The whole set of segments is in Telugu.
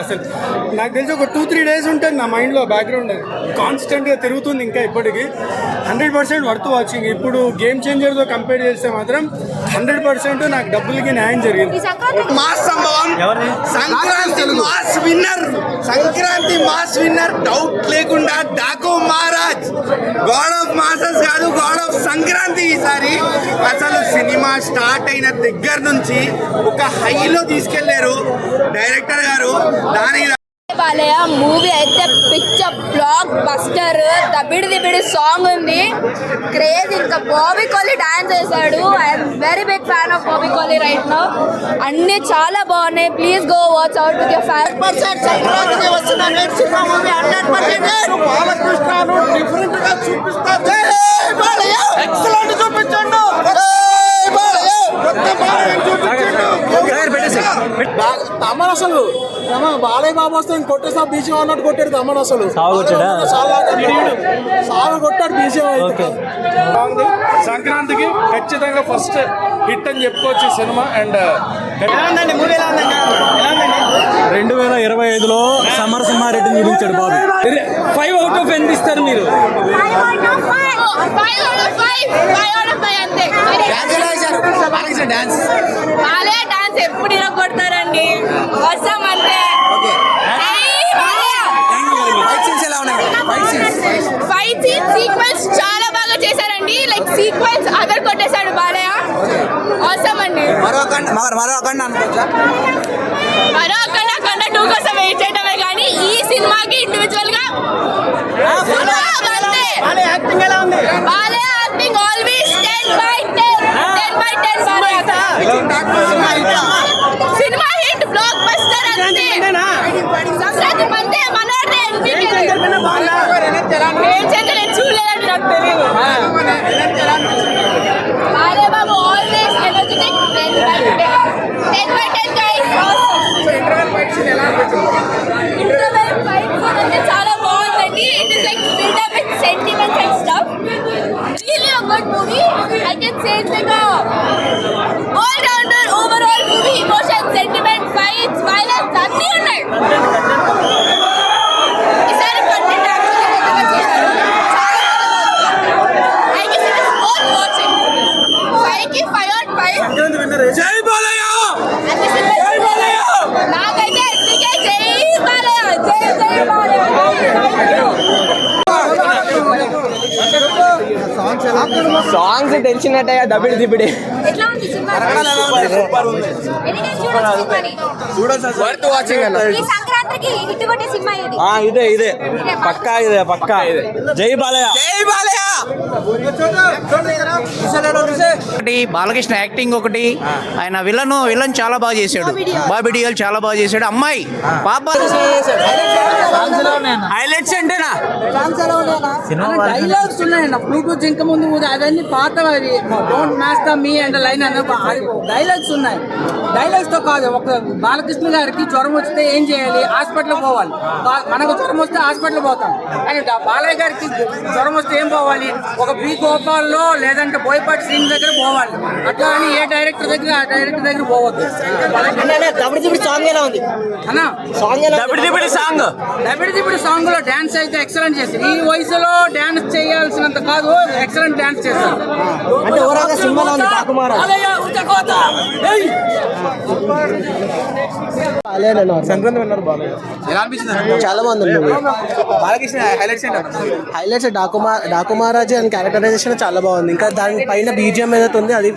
అసలు నాకు తెలిసి ఒక 2-3 డేస్ ఉంటుంది నా మైండ్లో బ్యాక్గ్రౌండ్ కాన్స్టెంట్గా తిరుగుతుంది ఇంకా ఇప్పటికీ. 100% వర్త్ వాచింగ్. ఇప్పుడు గేమ్ చేంజర్తో కంపేర్ చేస్తే మాత్రం 100% నాకు డబ్బులకి న్యాయం జరిగింది. మాస్ సంభవం, సంక్రాంతి మాస్ విన్నర్ డౌట్ లేకుండా Daaku Maharaj. God of masses కాదు, గాడ్ ఆఫ్ సంక్రాంతి. ఈసారి అసలు సినిమా స్టార్ట్ అయిన దగ్గర నుంచి ఒక హైలో తీసుకెళ్లారు డైరెక్టర్ గారు. దానికి బాలయ్య మూవీ అయితే picture blockbuster. Dabidi Dibidi song ఉంది, క్రేజ్. ఇంకా బాబీ కోహ్లీ డాన్స్ చేశాడు. I'm very big fan of Bobby Kohli right now. అన్ని చాలా బాగున్నాయి. Please go watch out with your family. Thaman అసలు బాలయ్య బాబు వస్తే కొట్టేసా బీజం అన్నట్టు కొట్టాడు తమన్. అసలు సాగు కొట్టాడు బీజం. సంక్రాంతికి ఖచ్చితంగా ఫస్ట్ హిట్ అని చెప్పుకోవచ్చు సినిమా. అండ్ 2025లో సమర్ సింహారెడ్డిని చూపించాడు బాబు. 5 out of 10 ఇస్తారు మీరు. 5 out of 5 అంతే. బాలయ్య డాన్స్ ఎప్పుడు ఇరగొడతారండి, వర్షం అంతే. ఫైట్ సీక్వెన్స్ చాలా బాగా చేశారండి. లైక్ సీక్వెన్స్ అదర్ కొట్టేశాడు బాలయ్య. అవసరం అండి. మరో అక్కడ 2 కోసం వెయిట్ చేయడమే కానీ ఈ సినిమాకి ఇండివిజువల్ గా బాలయ్య యాక్టింగ్ ఆల్వేస్ 10/10 సినిమా హిట్ బ్లాక్ బస్టర్ అంతే. సంక్రాంతి మంతే మనోడే చూడలేదండి, నాకు తెలియదు. Balayya Babu always energetic. 10/10 guys. Interval fight scene అంటే చాలా బాగుందండి. It is like filled up with sentiments and stuff. Really a good movie. I can say it's like all rounder overall movie. Emotion, sentiment, fights, violence అన్నీ ఉన్నాయి. ఈసారి కంటెంట్ యాక్చువల్లీ కొత్తగా చేశారు. I guess it is worth watching. 5 కి 5 out of 5. జై బాలయ్య. నాకైతే జై బాలయ్య, జై బాలయ్య. సాంగ్స్ తెలిసినట్టే దబిడి దిబిడి. ఎట్లా ఉంది సినిమా? వర్త్ వాచింగ్ అన్న. ఈ సంక్రాంతికి హిట్ కొట్టే సినిమా ఇది. ఇదే పక్కా ఇదే. జై బాలయ్య. ఒకటి బాలకృష్ణ యాక్టింగ్, ఒకటి ఆయన విలన్ చాలా బాగా చేశాడు. బాబీ డియోల్ చాలా బాగా చేశాడు. అమ్మాయి పాప హైలైట్స్ అంటేనా డైలాగ్స్ ఉన్నాయండి. బ్లూటూత్ ఇంక ముందు అవన్నీ పాత don't match the me and line అన్న డైలాగ్స్ ఉన్నాయి. డైలాగ్స్ తో కాదు, ఒక బాలకృష్ణ గారికి జ్వరం వస్తే ఏం చేయాలి? హాస్పిటల్ పోవాలి. మనకు జ్వరం వస్తే హాస్పిటల్ పోతాం. కానీ బాలయ్య గారికి జ్వరం వస్తే ఏం పోవాలి? ఒక బి గోపాల్లో లేదంటే బోయపాటి శ్రీని దగ్గర పోవాలి. అట్లా అని ఏ డైరెక్టర్ దగ్గర ఆ డైరెక్టర్ దగ్గర పోవద్దు. సాంగ్ ఎలా ఉంది అన్న? దబిడి సాంగ్ లో డాన్స్ అయితే ఎక్సలెంట్ చేస్తారు. ఈ వయసులో డాన్స్ చేయాల్సినంత కాదు, ఎక్సలెంట్ డాన్స్ చేస్తారు. అంటే ఓవరాల్ గా సినిమాలో ఉంది డాకుమారా. సంక్రాంతి విన్నారు బాలయ్య. చాలా బాగుంది మూవీ. హైలైట్స్ డాకుమారాజీ అండ్ క్యారెక్టరైజేషన్ చాలా బాగుంది. ఇంకా దాని పైన బీజిఎం ఏదైతే ఉంది అది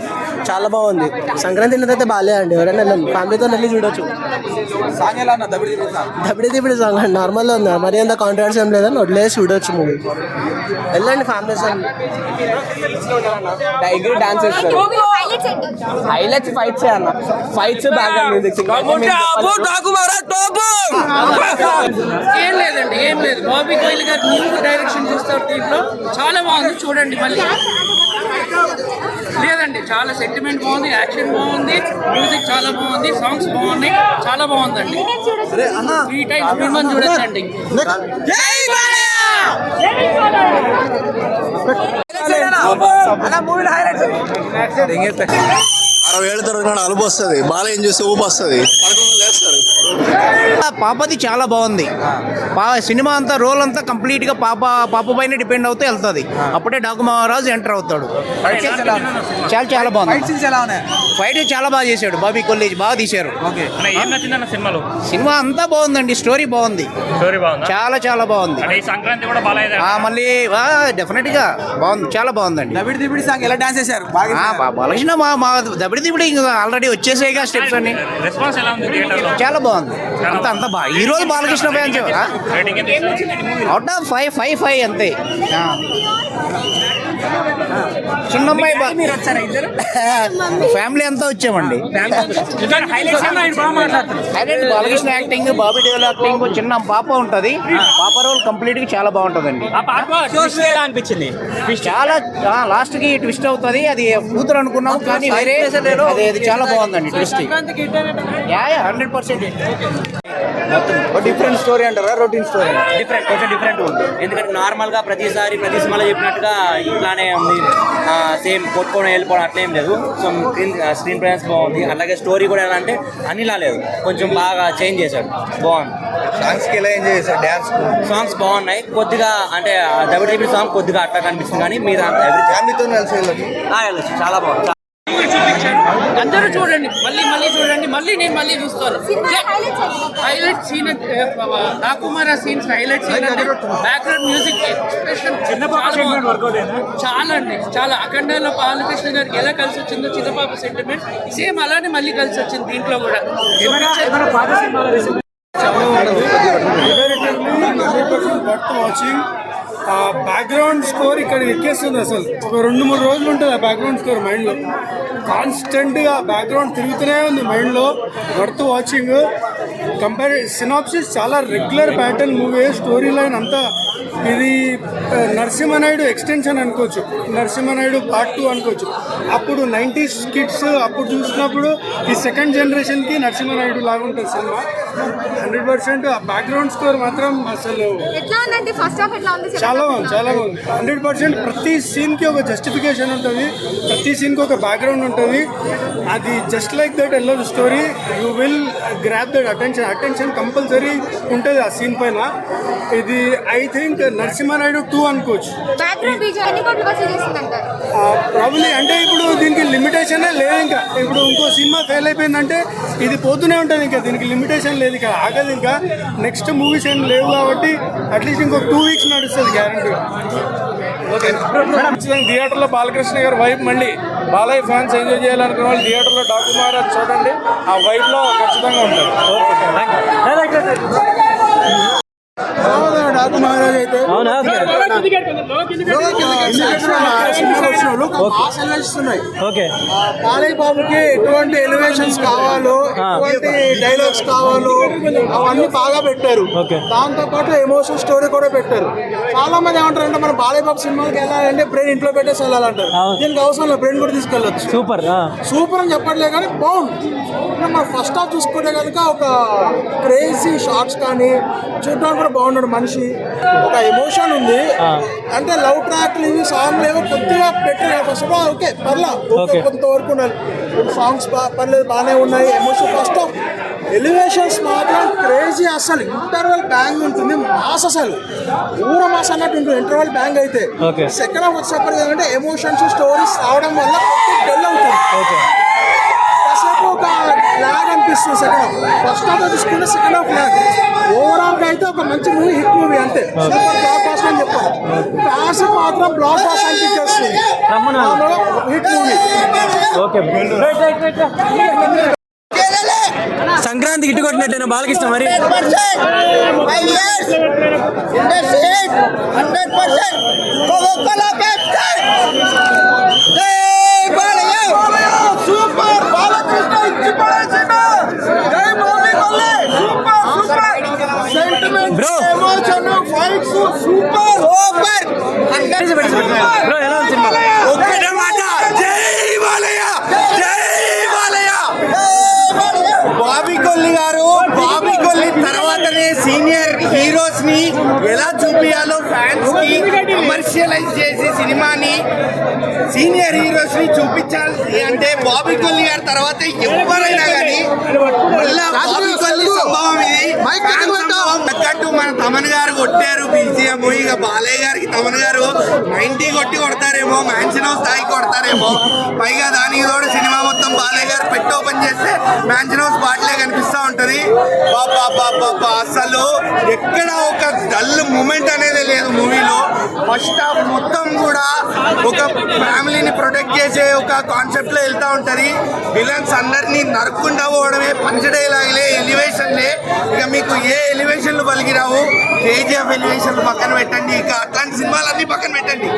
చాలా బాగుంది. సంక్రాంతి అయితే బాలయ్య అండి, ఎవరైనా ఫ్యామిలీతో వెళ్ళి చూడొచ్చు. దబిడి సాంగ్ అండి, నార్మల్గా ఉంది. మరి అంత కాంట్రవర్సీ ఏం లేదని వదిలేసి చూడొచ్చు మూవీ. వెళ్ళండి ఫ్యామిలీస్. డాన్స్ హైలైట్స్ ఫైట్స్ అన్న. ఫైట్స్ ఏం లేదు. బాబీ కోహ్లీ గారు న్యూ డైరెక్షన్ చూస్తారు దీంట్లో. చాలా బాగుంది, చూడండి మళ్ళీ. లేదండి, చాలా సెంటిమెంట్ బాగుంది, యాక్షన్ బాగుంది, మ్యూజిక్ చాలా బాగుంది, సాంగ్స్ బాగున్నాయి, చాలా బాగుందండి. ఈ టైప్ మిమ్మల్ని చూడొచ్చండి. అరవై ఏళ్ళ తర్వాత అనుభవం వస్తుంది. బాలయ్య చూస్తే ఊపు వస్తుంది, పడుకుని లేస్తారు. పాపది చాలా బాగుంది. సినిమా అంతా రోల్ అంతా కంప్లీట్ గా పాప పైన డిపెండ్ అవుతూ వెళ్తుంది. అప్పుడే డాకు మహారాజు ఎంటర్ అవుతాడు. చాలా చాలా బాగుంది. ఫైట్ చాలా బాగా చేశాడు బాబీ కొల్లి, బాగా తీశారు. సినిమా అంతా బాగుందండి. స్టోరీ బాగుంది, చాలా చాలా బాగుంది. మళ్ళీ డెఫినెట్ గా బాగుంది, చాలా బాగుందండి. ఎలా డాన్స్ చేశారు? బాలకృష్ణ మా దబిడి దిబిడి ఆల్రెడీ వచ్చేసేగా స్టెప్స్ అన్ని. చాలా బాగుంది, అంత బాగా. ఈ రోజు బాలకృష్ణ ఫ్యాన్స్ అవుట్ ఆఫ్ 5 అంతే. చిన్నమ్మాయి ఫ్యామిలీ అంతా వచ్చామండి. Highlight Balakrishna acting, Bobby Deval acting. చిన్న పాప ఉంటది, పాప రోల్ కంప్లీట్ గా చాలా బాగుంటదండి. అనిపించింది చాలా లాస్ట్ కి ట్విస్ట్ అవుతుంది. అది కూతురు అనుకున్నాము కానీ వేరే అది చాలా బాగుందండి ట్విస్ట్. 100%. డిఫరెంట్ స్టోరీ అంటారా? రొటీన్ స్టోరీ కొంచెం డిఫరెంట్ ఉంది. ఎందుకంటే నార్మల్గా ప్రతి సినిమాలో చెప్పినట్టుగా ఇట్లానే ఉంది, సేమ్ కొట్టుకోవడం వెళ్ళిపోవడం అట్లా ఏం లేదు. సో స్క్రీన్ ప్రెజెన్స్ బాగుంది. అలాగే స్టోరీ కూడా ఎలా అంటే అన్నిలా లేదు, కొంచెం బాగా చేంజ్ చేశాడు, బాగుంది. సాంగ్స్కి ఎలా ఎంజాయ్ చేశారు? డ్యాన్స్ సాంగ్స్ బాగున్నాయి. కొద్దిగా అంటే డబ్ల్యూడబ్ల్యూ సాంగ్ కొద్దిగా అట్లా కనిపిస్తుంది కానీ మీరు ఫ్యామిలీతో కలిసి వెళ్ళచ్చు. వెళ్ళచ్చు, చాలా బాగుంది. అందరూ చూడండి, మళ్ళీ చూడండి, నేను మళ్ళీ చూస్తాను. హైలైట్ సీన్ డాకుమారా scenes, highlight scene background music expression చాలా అండి, చాలా. అఖండాలో బాలకృష్ణ గారికి ఎలా కలిసి వచ్చిందో చిన్నపాప సెంటిమెంట్ సేమ్ అలానే మళ్ళీ కలిసి వచ్చింది దీంట్లో కూడా. వాచింగ్ బ్యాక్గ్రౌండ్ స్కోర్ ఇక్కడ ఎక్కేస్తుంది. అసలు ఒక 2-3 రోజులు ఉంటుంది ఆ బ్యాక్గ్రౌండ్ స్కోర్ మైండ్లో. కాన్స్టెంట్గా బ్యాక్గ్రౌండ్ తిరుగుతూనే ఉంది మైండ్లో. Worth watching. సినాప్సిస్ చాలా regular pattern movie. Story line అంతా ఇది నరసింహనాయుడు ఎక్స్టెన్షన్ అనుకోవచ్చు, నరసింహనాయుడు పార్ట్ 2 అనుకోవచ్చు. అప్పుడు 90s కిడ్స్ అప్పుడు చూసినప్పుడు ఈ సెకండ్ జనరేషన్కి నరసింహనాయుడు లాగా ఉంటుంది సినిమా. 100%. ఆ బ్యాక్గ్రౌండ్ స్కోర్ మాత్రం అసలు చాలా బాగుంది, చాలా బాగుంది. 100%. ప్రతి సీన్కి ఒక జస్టిఫికేషన్ ఉంటుంది, ప్రతి సీన్కి ఒక బ్యాక్గ్రౌండ్ ఉంటుంది. అది జస్ట్ లైక్ దట్ వెళ్ళదు story. You will grab that attention compulsory ఉంటుంది ఆ సీన్ పైన. ఇది ఐ థింక్ నరసింహనాయుడు 2 అనుకోవచ్చు. ప్రాబ్లీ అంటే ఇప్పుడు దీనికి లిమిటేషనే లేదు. ఇంకా ఇప్పుడు ఇంకో సినిమా ఫెయిల్ అయిపోయిందంటే ఇది పోతూనే ఉంటుంది. ఇంకా దీనికి లిమిటేషన్ లేదు, ఇంకా ఆగదు. ఇంకా నెక్స్ట్ మూవీస్ ఏం లేవు కాబట్టి అట్లీస్ట్ ఇంకొక 2 వీక్స్ నడుస్తుంది గ్యారంటీగా. థియేటర్లో బాలకృష్ణ గారు వైబ్, మళ్ళీ బాలయ్య ఫ్యాన్స్ ఎంజాయ్ చేయాలనుకున్న వాళ్ళు థియేటర్లో డాకు మహారాజ్ చూడండి. ఆ వైబ్లో ఖచ్చితంగా ఉంటుంది. డాకు మహారాజ్ అయితే బాలయ్య బాబుకి ఎటువంటి ఎలివేషన్స్ కావాలో, ఎటువంటి డైలాగ్స్ కావాలో అవన్నీ బాగా పెట్టారు. దాంతో పాటు ఎమోషనల్ స్టోరీ కూడా పెట్టారు. చాలా మంది ఏమంటారంటే మన బాలయ్య బాబు సినిమాకి వెళ్ళాలంటే బ్రెయిన్ ఇంట్లో పెట్టేసి వెళ్ళాలంటారు. దీనికి అవసరం లేదు, బ్రెయిన్ కూడా తీసుకెళ్ళచ్చు. సూపర్ అని చెప్పట్లేదు కానీ బాగుంది. మన ఫస్ట్ హాఫ్ చూసుకుంటే కనుక ఒక క్రేజీ షార్ట్స్ కానీ చూడడానికి కూడా బాగున్నాడు మనిషి. ఒక ఎమోషన్ ఉంది. అంటే లవ్ ట్రాక్లు ఇవి సాంగ్లు ఏమో కొద్దిగా పెట్టారు ఫస్ట్. ఓకే పర్లా, కొంతవరకు ఉండాలి. సాంగ్స్ పర్లేదు, బాగానే ఉన్నాయి. ఎమోషన్ ఫస్ట్ ఆఫ్ ఎలివేషన్స్ మాత్రం క్రేజీ. అసలు ఇంటర్వల్ బ్యాంగ్ ఉంటుంది, మాస్ అసలు ఊర మాస్ అన్నట్టు ఉంటుంది ఇంటర్వల్ బ్యాంగ్ అయితే. సెకండ్ హాఫ్ వచ్చేప్పటికి ఏంటంటే ఎమోషన్స్ స్టోరీస్ రావడం వల్ల డెల్ అవుతుంది. కాసేపు ఒక ల్యాగ్ అనిపిస్తుంది సెకండ్ హాఫ్. ఫస్ట్ హాఫ్ తీసుకుంటే సెకండ్ హాఫ్ ల్యాగ్. ఓవరాల్గా అయితే ఒక మంచి మూవీ, హిట్ మూవీ అంతే. సూపర్ బ్లాక్ బాస్టర్ అని చెప్పాలి. ఫ్యాన్స్ మాత్రం బ్లాక్ బాస్టర్ అనిపించేస్తుంది. Hit movie. సంక్రాంతి గిట్టు కొట్టినట్టేనా బాలకృష్ణ మరి? బ్రో బాబీ కొల్లి గారు, బాబీ కొల్లి తర్వాత వెంటనే సీనియర్ హీరోస్ ని ఎలా చూపించాలో ఫ్యాన్స్ కి కమర్షియలైజ్ చేసి సినిమాని సీనియర్ హీరోస్ ని చూపించాలి అంటే బాబీ కొల్లి గారి తర్వాత ఎవరైనా కానీ మళ్ళా బాబీ కొల్లి సంభవం ఇది ఫ్యాన్ సంభవం తగ్గట్టు మన తమన్ గారు కొట్టారు బీజిఎం. ఇక బాలయ్య గారికి తమన్ గారు 90 కొడతారేమో, మ్యాన్షన్ హౌస్ స్థాయి కొడతారేమో. పైగా దానికి తోడు సినిమా మొత్తం బాలయ్య గారు పెట్టి ఓపెన్ చేస్తే మ్యాన్షన్ హౌస్ బాటిలే కనిపిస్తూ ఉంటది. అసలు ఎక్కడ ఒక డల్ మూమెంట్ అనేది లేదు మూవీలో. ఫస్ట్ హాఫ్ మొత్తం కూడా ఒక ఫ్యామిలీని ప్రొటెక్ట్ చేసే ఒక కాన్సెప్ట్ లో వెళ్తా ఉంటది. విలన్స్ అందరినీ నరుక్కుండా పోవడమే, పంచడేలాగలే, ఎలివేషన్లే. ఇక మీకు ఏ ఎలివేషన్లు పలికిరావు. కేజీఎఫ్ ఎలివేషన్లు పక్కన పెట్టండి, ఇక అట్లాంటి సినిమాలన్నీ పక్కన పెట్టండి.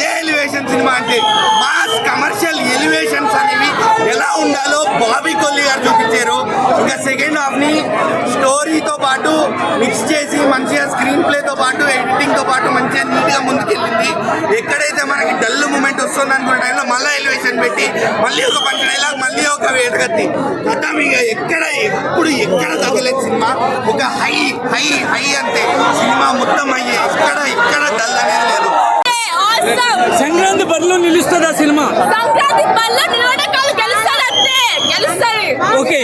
ఏ ఎలివేషన్ సినిమా అంటే మాస్ కమర్షియల్ ఎలివేషన్స్ అనేవి ఎలా ఉండాలో బాబీ కొల్లి గారు చూపించారు. ఇంకా సెకండ్ హాఫ్ ని స్టోరీతో పాటు మిక్స్ చేసి మంచిగా స్క్రీన్ ప్లేతో పాటు ఎడిటింగ్ తో పాటు మంచిగా నీట్ గా ముందుకెళ్ళింది. ఎక్కడైతే మనకి డల్ మూమెంట్ వస్తుంది అనుకున్న టైంలో మళ్ళీ ఎలివేషన్ పెట్టి మళ్ళీ ఒక పంట డైలాగ్, మళ్ళీ ఒక వేటగత్తి కథ. ఇక ఎక్కడ తగ్గలేదు సినిమా. ఒక హై హై హై అంతే సినిమా మొత్తం అయ్యే. ఇక్కడ డల్ అనేది లేదు. సంక్రాంతి బరిలో నిలుస్తుంది ఆ సినిమా. సంక్రాంతి బరిలో నిలబడకాలు గెలుస్తారు అంతే, గెలుస్తారు. ఓకే,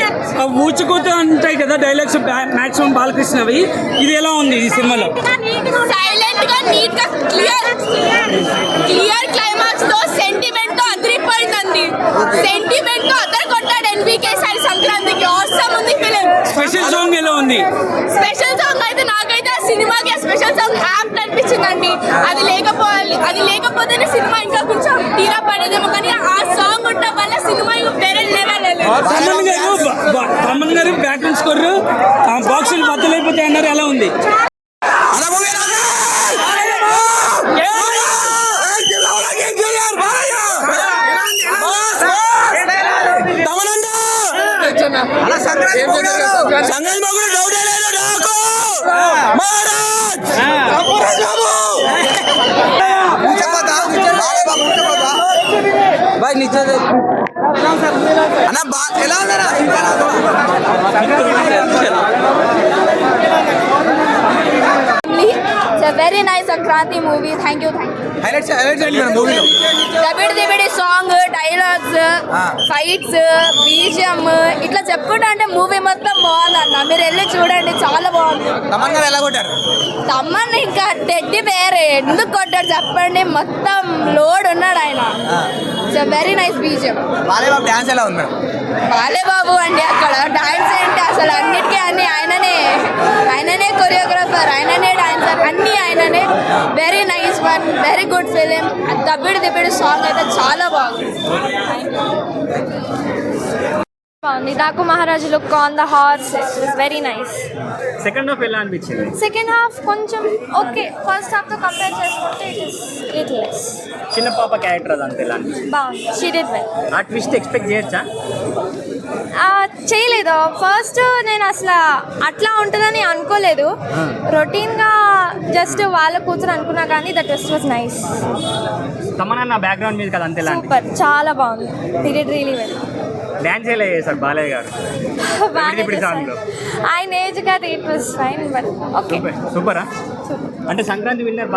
ఊచుకోత ఉంటాయి కదా డైలాగ్స్ మాక్సిమం బాలకృష్ణవి. ఇది ఎలా ఉంది ఈ సినిమాలో? సైలెంట్ గా నీట్ గా క్లియర్ క్లైమాక్స్ తో సెంటిమెంట్ తో అదిరిపోయిందండి. సెంటిమెంట్ తో అదర్ కొట్టాడు ఎన్బీకే సారి సంక్రాంతికి. ఆసమ్ ఉంది ఫిలిం. స్పెషల్ సాంగ్ ఎలా ఉంది? స్పెషల్ సాంగ్ అయితే నాకైతే ఆ సినిమాకి ఆ స్పెషల్ సాంగ్ యాప్ట్ అనిపించిందండి. అది లేకపోతేనే సినిమా ఇంకా కొంచెం తీరా పడేదేమో, కానీ ఆ సాంగ్ ఉండడం వల్ల సినిమా వేరే లెవెల్. తమన్ గారు బ్యాటింగ్ స్కోర్ బాక్సులు బద్దలైపోతాయి అన్నారు, ఎలా ఉంది? It's a very nice Sankranti movie. Thank you. Dabidi song, dialogues, fights, BGM ఇట్లా చెప్పుకుంటా అంటే మూవీ మొత్తం బాగుందన్న. మీరు వెళ్ళి చూడండి, చాలా బాగుంది. తమ్మన్ ఇంకా టెడ్డి వేరే ఎందుకు కొట్టాడు చెప్పండి, మొత్తం లోడ్ ఉన్నాడు ఆయన. It's very nice BGM. Dance ఎలా ఉంది మేడం? బాలేబాబు అండి అక్కడ డాన్స్ ఏంటి అసలు, అన్నిటికీ అన్ని ఆయననే కొరియోగ్రాఫర్, ఆయననే డాన్సర్, అన్ని ఆయననే. Very nice one, very good film. Dabidi song అయితే చాలా బాగుంది. Daaku Maharaaj look on the horse is very nice. Second half ఎలా అనిపించింది? సెకండ్ హాఫ్ కొంచెం ఓకే, ఫస్ట్ హాఫ్ తో కంపేర్ చేసుకుంటే ఇట్ ఇస్ లిటిల్ లెస్. చిన్న పాప క్యారెక్టర్ అదంతా ఎలా అనిపించింది? బాగుంది, షీ డిడ్ వెల్. ఆ ట్విస్ట్ ఎక్స్పెక్ట్ చేయొచ్చా? చేయలేదు. ఫస్ట్ నేను అసలు అట్లా ఉంటుందని అనుకోలేదు. రొటీన్గా జస్ట్ వాళ్ళ కూతురు అనుకున్నా, కానీ the twist was nice. Tamannaah background మీద కదా అంతే ఎలా సూపర్, చాలా బాగుంది. He did really well. Dance ఎలా చేశారు బాలయ్య గారు? ఆయన ఏజ్ కదా, it was fine, but okay. సూపరా? అంటే సంక్రాంతి విన్నర్